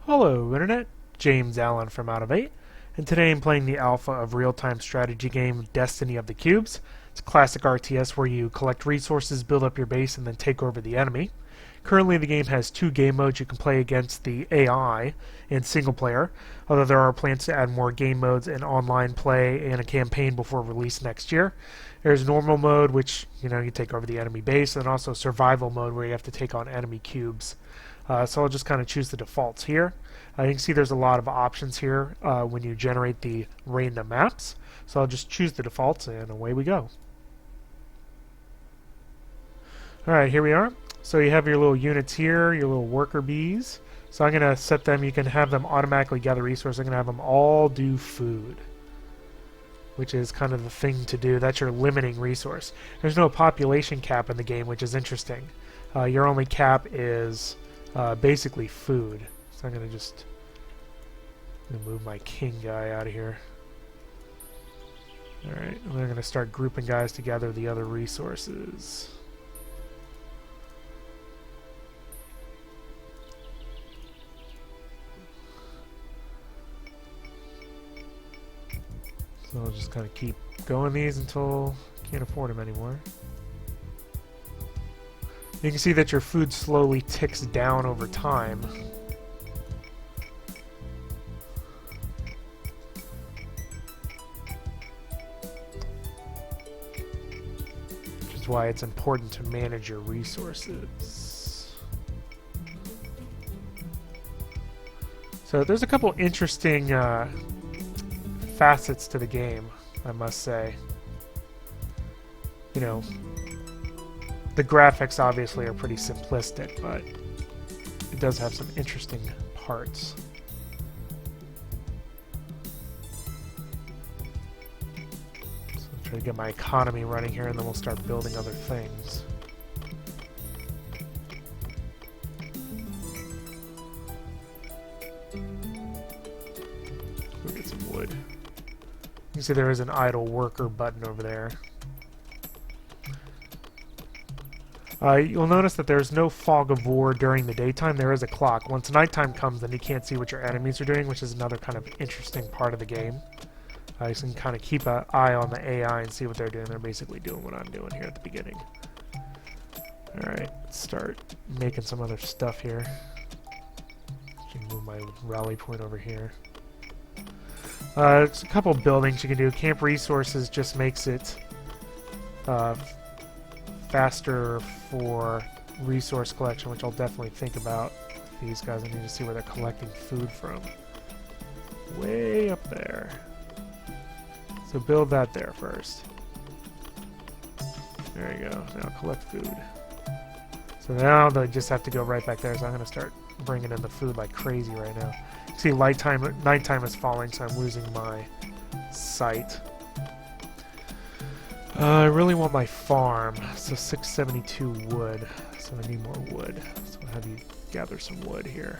Hello Internet, James Allen from Out of 8, and today I'm playing the alpha of real-time strategy game Destiny of the Cubes. It's a classic RTS where you collect resources, build up your base, and then take over the enemy. Currently the game has two game modes you can play against the AI in single player, although there are plans to add more game modes and online play and a campaign before release next year. There's normal mode, which you take over the enemy base, and also survival mode where you have to take on enemy cubes. So I'll just kind of choose the defaults here. You can see there's a lot of options here when you generate the random maps. So I'll just choose the defaults and away we go. Alright, here we are. So you have your little units here, your little worker bees. So I'm going to set them, you can have them automatically gather resources. I'm going to have them all do food, which is kind of the thing to do. That's your limiting resource. There's no population cap in the game, which is interesting. Your only cap is basically food. So I'm going to just move my king guy out of here. Alright, and we're going to start grouping guys to gather the other resources. So I'll just kind of keep going these until I can't afford them anymore. You can see that your food slowly ticks down over time. Which is why it's important to manage your resources. So there's a couple interesting facets to the game, I must say. The graphics obviously are pretty simplistic, but it does have some interesting parts. So I'll try to get my economy running here and then we'll start building other things. We'll get some wood. You can see there is an idle worker button over there. You'll notice that there's no fog of war during the daytime. There is a clock. Once nighttime comes, then you can't see what your enemies are doing, which is another kind of interesting part of the game. You can kind of keep an eye on the AI and see what they're doing. They're basically doing what I'm doing here at the beginning. Alright, let's start making some other stuff here. Can move my rally point over here. It's a couple buildings you can do. Camp resources just makes it faster for resource collection, which I'll definitely think about. These guys, I need to see where they're collecting food from. Way up there. So build that there first. There you go. Now collect food. So now they just have to go right back there, so I'm going to start bringing in the food like crazy right now. See, nighttime is falling, so I'm losing my sight. I really want my farm, so 672 wood, so I need more wood. So I'll have you gather some wood here.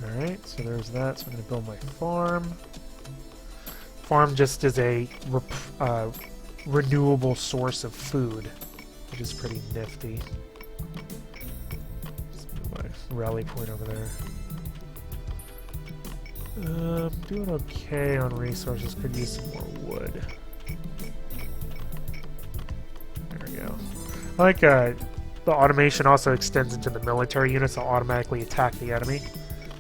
Alright, so there's that, so I'm going to build my farm. Farm just is a renewable source of food, which is pretty nifty. Rally point over there. Doing okay on resources. Could use some more wood. There we go. I like the automation also extends into the military units. They'll automatically attack the enemy,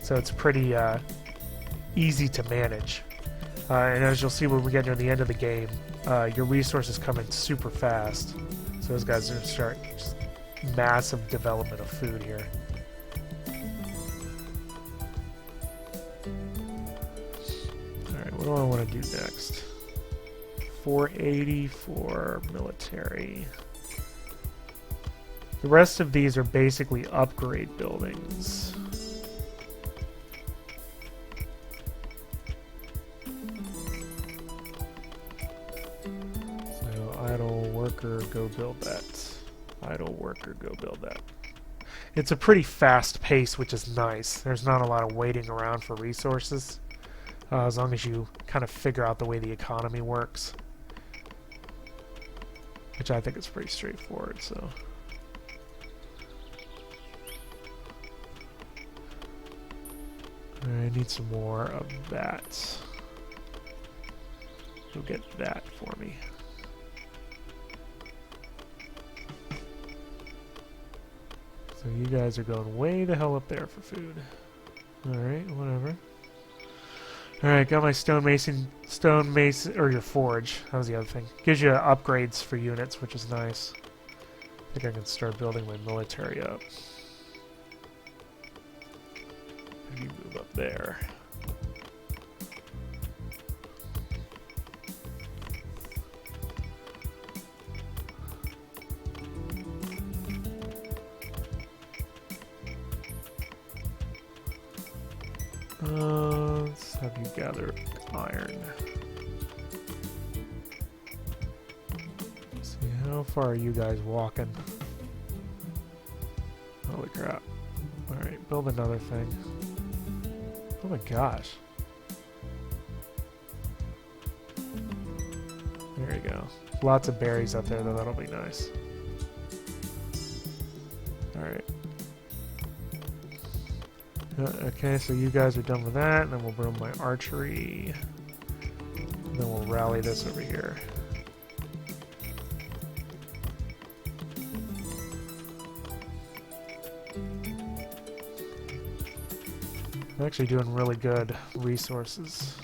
so it's pretty easy to manage. And as you'll see when we get near the end of the game, your resources come in super fast. So those guys are going to start just massive development of food here. What do I want to do next? 480 for military. The rest of these are basically upgrade buildings. So idle worker, go build that. Idle worker, go build that. It's a pretty fast pace, which is nice. There's not a lot of waiting around for resources. As long as you kind of figure out the way the economy works. which I think is pretty straightforward, so. I need some more of that. Go get that for me. So you guys are going way the hell up there for food. Alright, whatever. Alright, got my stone mason, or your forge. That was the other thing. Gives you upgrades for units, which is nice. I think I can start building my military up. Have you move up there. Let's have you gather iron. Let's see, how far are you guys walking? Holy crap. Alright, build another thing. Oh my gosh. There you go. Lots of berries up there, though. That'll be nice. Alright. Okay, so you guys are done with that, and then we'll build my archery. And then we'll rally this over here. I'm actually doing really good resources.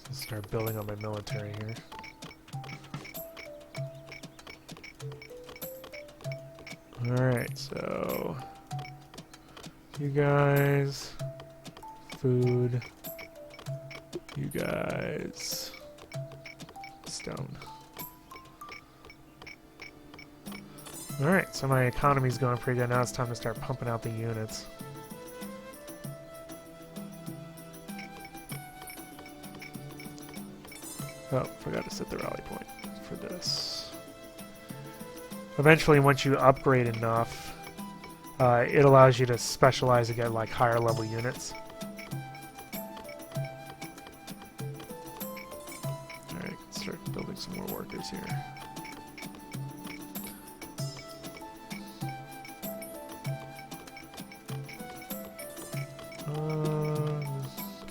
Let's start building on my military here. Alright, so you guys, food, you guys, stone. Alright, so my economy's going pretty good. Now it's time to start pumping out the units. Oh, forgot to set the rally point for this. Eventually, once you upgrade enough, it allows you to specialize and get like higher level units. Alright, start building some more workers here.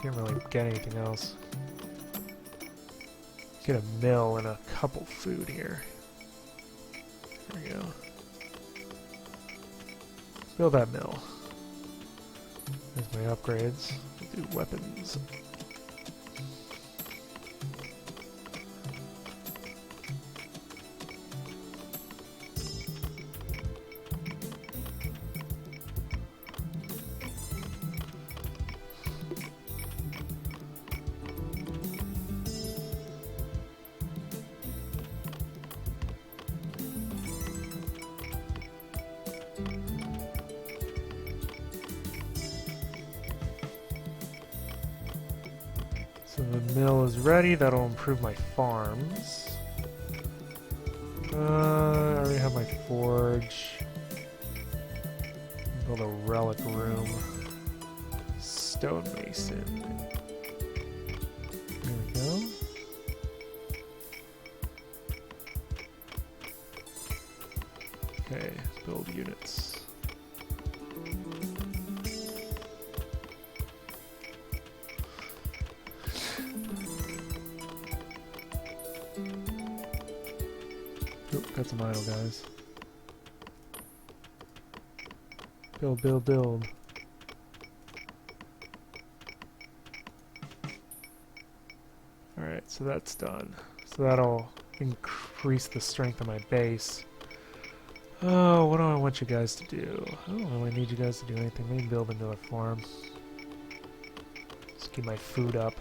Can't really get anything else. Get a mill and a couple food here. There we go. Build that mill. There's my upgrades. We'll do weapons. So the mill is ready. That'll improve my farms. I already have my forge. Build a relic room. Stonemason. There we go. Okay, build units. Oop, got some idle guys. Build, build, build. Alright, so that's done. So that'll increase the strength of my base. Oh, what do I want you guys to do? I don't really need you guys to do anything. Maybe build another farm. Just keep my food up.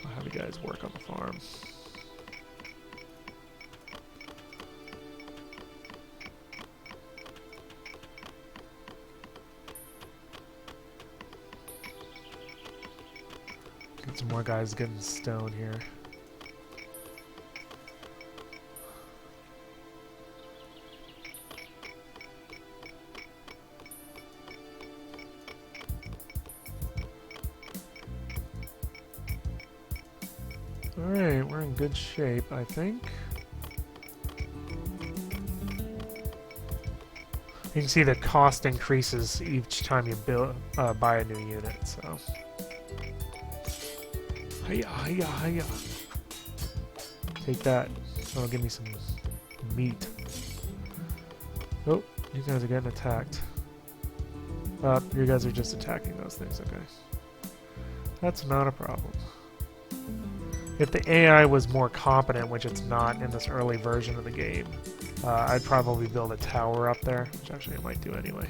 I'll have you guys work on the farm. Get some more guys getting stone here. Alright, we're in good shape, I think. You can see the cost increases each time you buy a new unit, so. Hiya, hiya, hiya. Take that. That'll give me some meat. Oh, you guys are getting attacked. You guys are just attacking those things, okay. That's not a problem. If the AI was more competent, which it's not in this early version of the game, I'd probably build a tower up there, which actually I might do anyway.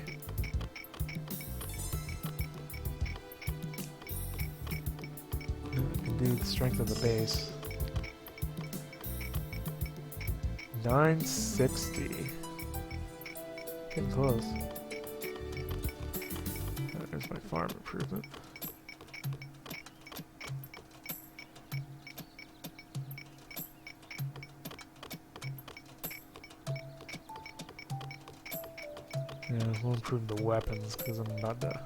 I can do the strength of the base. 960. Getting close. There's my farm improvement. Yeah, we'll improve the weapons because I'm about to.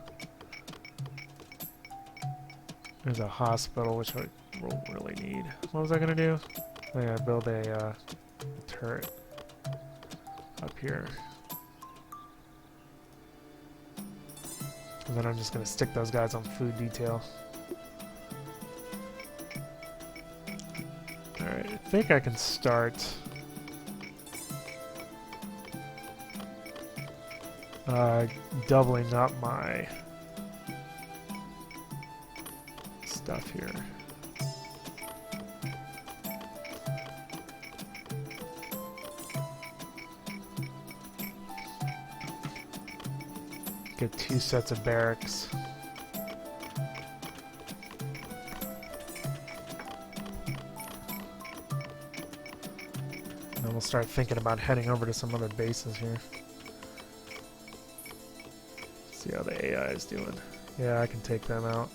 There's a hospital which I won't really need. What was I gonna do? Oh yeah, build a turret up here. And then I'm just gonna stick those guys on food detail. Alright, I think I can start. Doubling up my stuff here. Get 2 sets of barracks. And then we'll start thinking about heading over to some other bases here. See how the AI is doing. Yeah, I can take them out.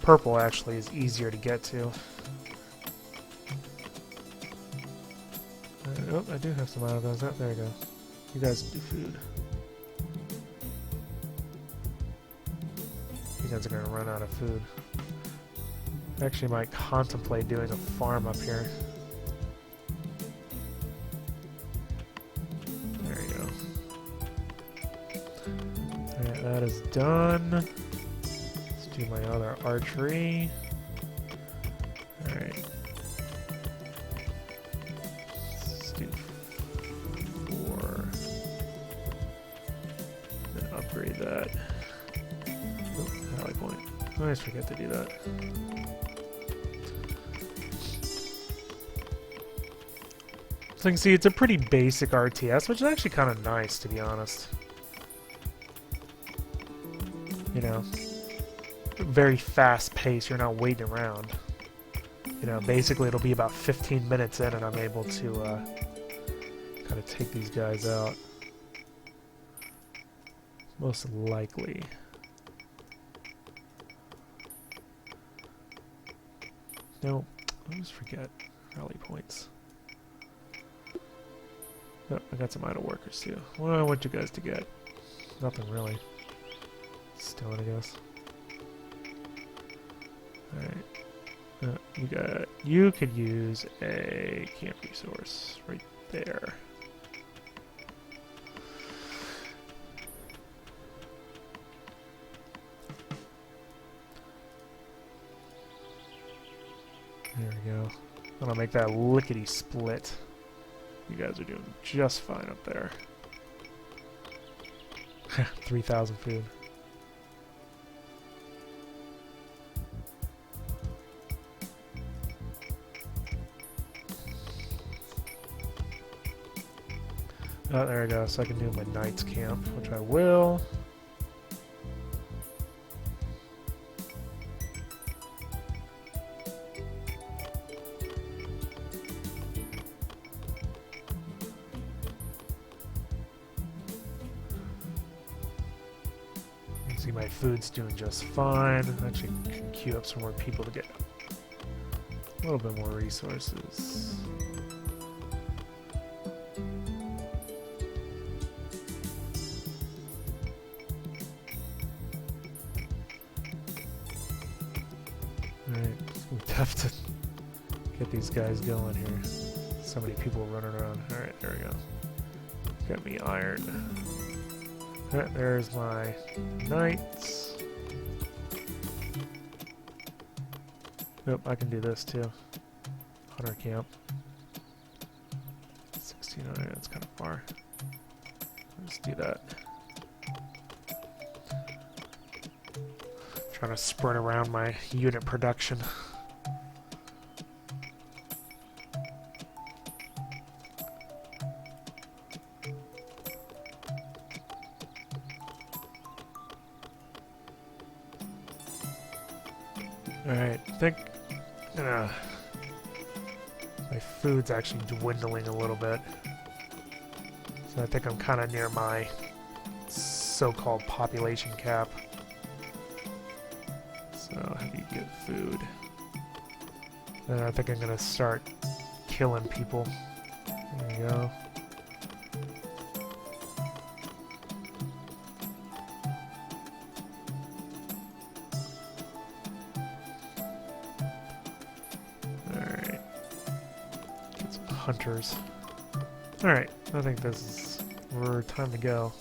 Purple actually is easier to get to. Oh, I do have some out of those. Oh, there you go. You guys do food. You guys are going to run out of food. I actually might contemplate doing a farm up here. There you go. Alright, that is done. Let's do my other archery. Alright. Let's do 4. Then upgrade that. Oh, rally point. I always forget to do that. So you can see it's a pretty basic RTS, which is actually kind of nice, to be honest. You know, very fast pace, you're not waiting around. You know, basically it'll be about 15 minutes in and I'm able to kind of take these guys out. Most likely. No, I always forget rally points. Oh, I got some idle workers too. What do I want you guys to get? Nothing really. Still, I guess. Alright. You could use a camp resource right there. There we go. And I'll make that lickety split. You guys are doing just fine up there. 3,000 food. Oh, there we go. So I can do my Knights camp, which I will. See, my food's doing just fine. I actually can queue up some more people to get a little bit more resources. have to get these guys going here. So many people running around. Alright, there we go. Got me iron. Alright, there's my knights. Nope, I can do this too. Hunter camp. 1600, that's kind of far. Let's do that. Trying to spread around my unit production. Alright, I think my food's actually dwindling a little bit. So I think I'm kind of near my so-called population cap. So how do you get food? And I think I'm going to start killing people. There you go. Alright. Get some hunters. Alright, I think we're time to go.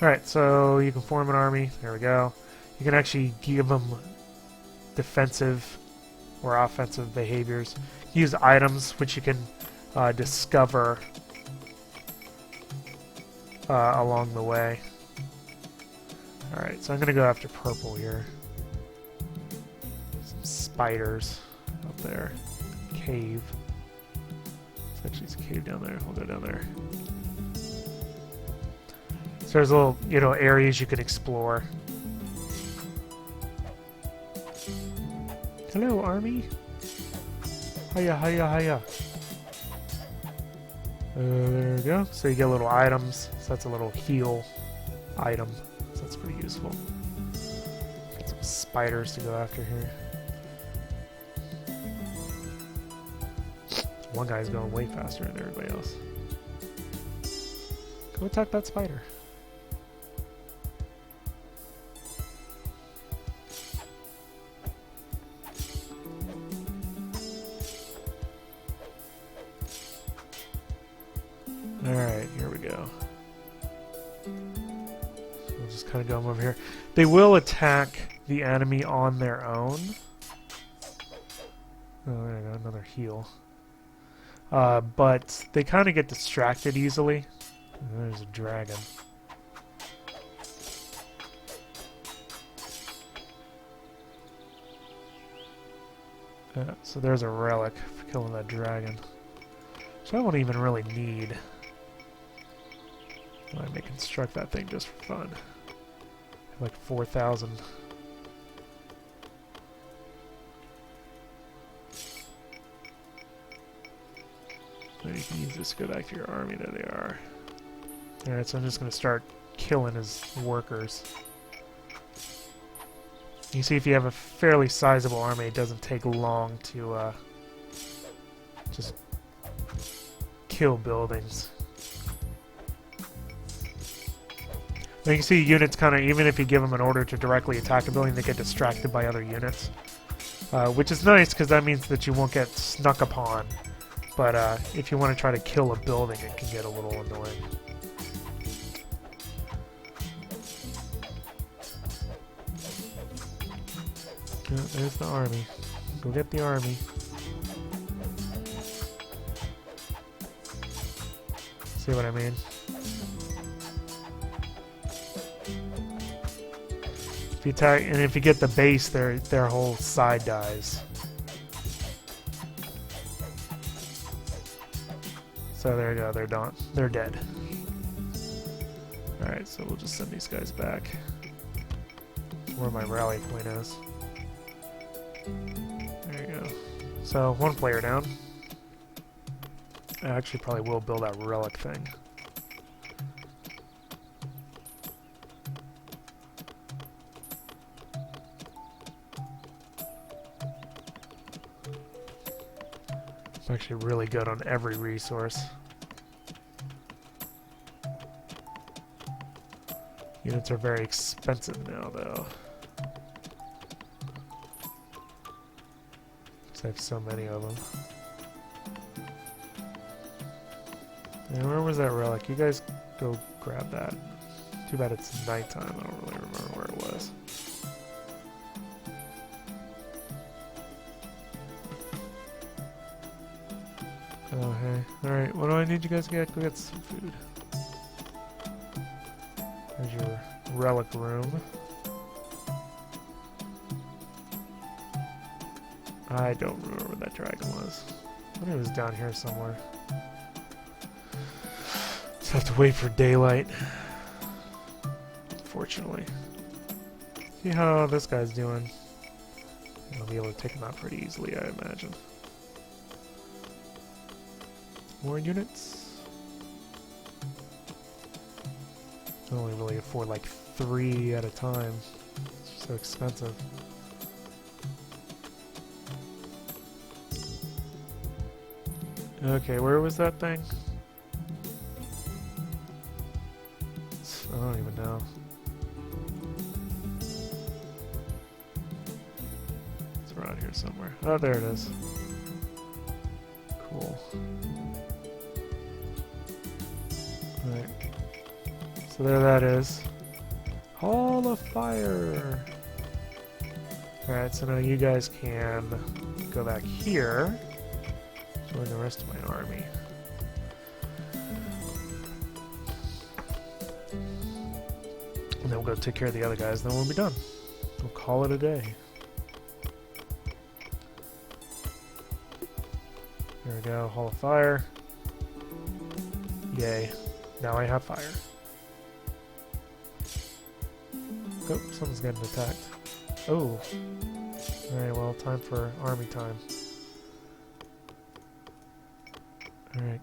Alright, so you can form an army. There we go. You can actually give them defensive or offensive behaviors. Use items which you can discover along the way. Alright, so I'm going to go after purple here. Some spiders up there. Cave. There's actually a cave down there. We'll go down there. So there's little, areas you can explore. Hello, army. Hiya, hiya, hiya. There we go. So you get little items. So that's a little heal item. So that's pretty useful. Got some spiders to go after here. One guy's going way faster than everybody else. Go attack that spider. Alright, here we go. So we'll just kind of go over here. They will attack the enemy on their own. Oh, there we go, another heal. But they kind of get distracted easily. And there's a dragon. So there's a relic for killing that dragon. So I won't even really need. I may construct that thing just for fun. Like 4,000. Then you can use this to go back to your army. There they are. Alright, so I'm just going to start killing his workers. You see, if you have a fairly sizable army, it doesn't take long to just kill buildings. Now you can see units kind of, even if you give them an order to directly attack a building, they get distracted by other units. Which is nice, because that means that you won't get snuck upon. But if you want to try to kill a building, it can get a little annoying. Yeah, there's the army. Go get the army. See what I mean? If you attack, and if you get the base, their whole side dies. So there you go, they're done. They're dead. Alright, so we'll just send these guys back. Where my rally point is. There you go. So, one player down. I actually probably will build that relic thing. It's actually really good on every resource. Units are very expensive now, though. I have so many of them. And where was that relic? You guys go grab that. Too bad it's nighttime. I don't really remember where it was. Oh, hey. Alright, what do I need you guys to get? Go get some food. There's your relic room. I don't remember where that dragon was. I think it was down here somewhere. Just have to wait for daylight. Unfortunately. See how this guy's doing. I'll be able to take him out pretty easily, I imagine. More units? I only really afford like 3 at a time. It's so expensive. Okay, where was that thing? I don't even know. It's around here somewhere. Oh, there it is. Cool. Alright. So there that is. Hall of Fire! Alright, so now you guys can go back here. Join the rest of my army. And then we'll go take care of the other guys, then we'll be done. We'll call it a day. There we go, Hall of Fire. Yay. Now I have fire. Oh, someone's getting attacked. Oh. Alright, well, time for army time. Alright,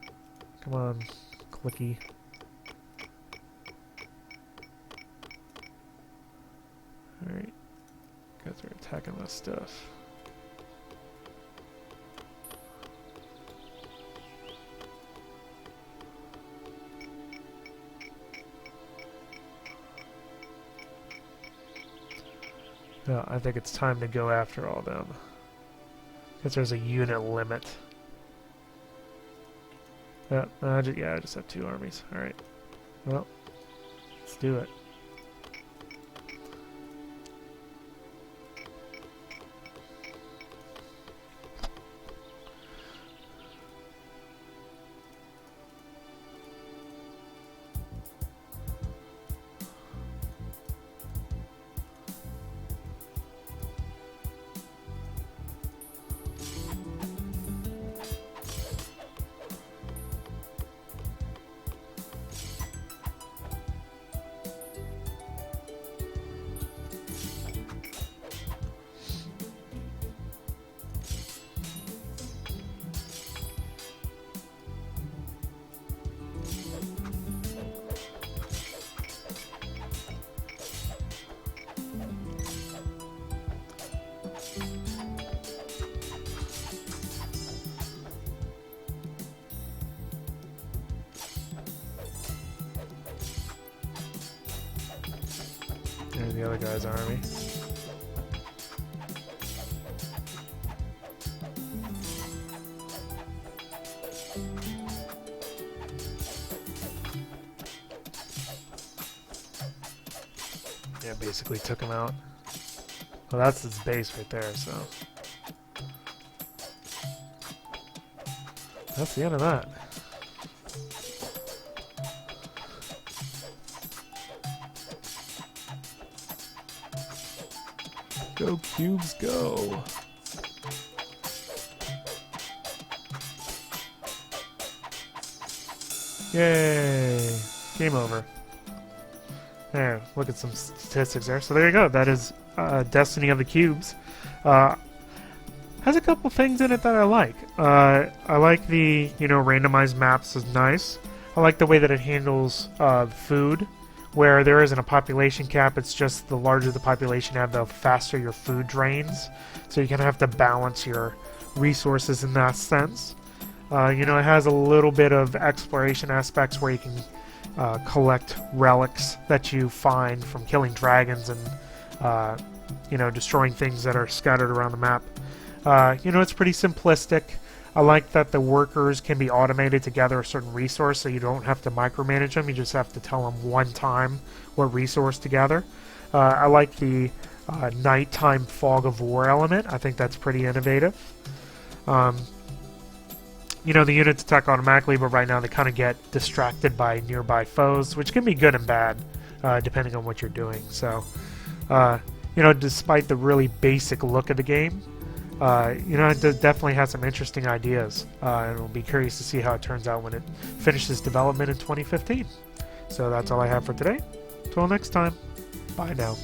come on, clicky. Alright, guys are attacking my stuff. No, I think it's time to go after all them. Because there's a unit limit. Yeah, I just have 2 armies. Alright. Well, let's do it. There's the other guy's army. Yeah, basically took him out. Well, that's his base right there, so. That's the end of that. Go, cubes, go! Yay! Game over. There, look at some statistics there. So there you go. That is Destiny of the Cubes. Has a couple things in it that I like. I like the, randomized maps is nice. I like the way that it handles food, where there isn't a population cap. It's just the larger the population you have, the faster your food drains. So you kind of have to balance your resources in that sense. It has a little bit of exploration aspects where you can collect relics that you find from killing dragons and destroying things that are scattered around the map. It's pretty simplistic. I like that the workers can be automated to gather a certain resource, so you don't have to micromanage them. You just have to tell them one time what resource to gather. I like the nighttime fog of war element. I think that's pretty innovative. The units attack automatically, but right now they kind of get distracted by nearby foes, which can be good and bad, depending on what you're doing. So, despite the really basic look of the game, it definitely has some interesting ideas, and we'll be curious to see how it turns out when it finishes development in 2015. So that's all I have for today. Till next time, bye now.